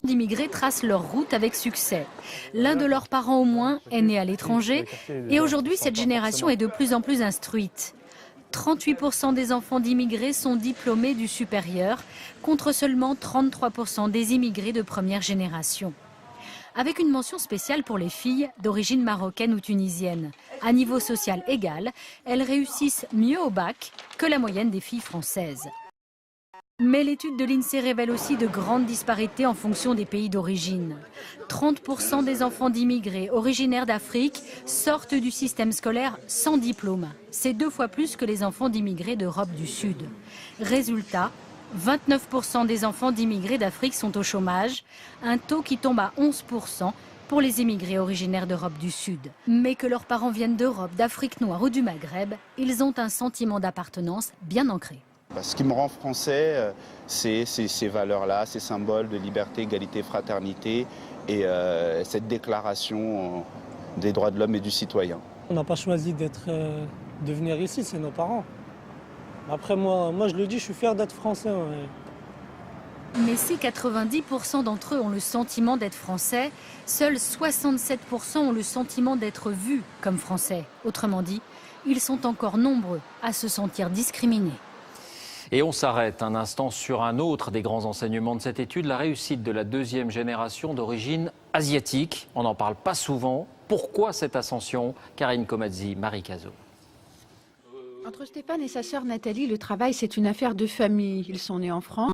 D'immigrés tracent leur route avec succès. L'un de leurs parents au moins est né à l'étranger et aujourd'hui cette génération est de plus en plus instruite. 38% des enfants d'immigrés sont diplômés du supérieur, contre seulement 33% des immigrés de première génération. Avec une mention spéciale pour les filles d'origine marocaine ou tunisienne. À niveau social égal, elles réussissent mieux au bac que la moyenne des filles françaises. Mais l'étude de l'INSEE révèle aussi de grandes disparités en fonction des pays d'origine. 30% des enfants d'immigrés originaires d'Afrique sortent du système scolaire sans diplôme. C'est 2 fois plus que les enfants d'immigrés d'Europe du Sud. Résultat, 29% des enfants d'immigrés d'Afrique sont au chômage, un taux qui tombe à 11% pour les immigrés originaires d'Europe du Sud. Mais que leurs parents viennent d'Europe, d'Afrique noire ou du Maghreb, ils ont un sentiment d'appartenance bien ancré. Ce qui me rend français, c'est ces valeurs-là, ces symboles de liberté, égalité, fraternité et cette déclaration des droits de l'homme et du citoyen. On n'a pas choisi de venir ici, c'est nos parents. Après moi je le dis, je suis fier d'être français. Ouais. Mais si 90% d'entre eux ont le sentiment d'être français, seuls 67% ont le sentiment d'être vus comme français. Autrement dit, ils sont encore nombreux à se sentir discriminés. Et on s'arrête un instant sur un autre des grands enseignements de cette étude, la réussite de la deuxième génération d'origine asiatique. On n'en parle pas souvent. Pourquoi cette ascension? Karine Comazzi, Marie Cazot. Entre Stéphane et sa sœur Nathalie, le travail, c'est une affaire de famille. Ils sont nés en France.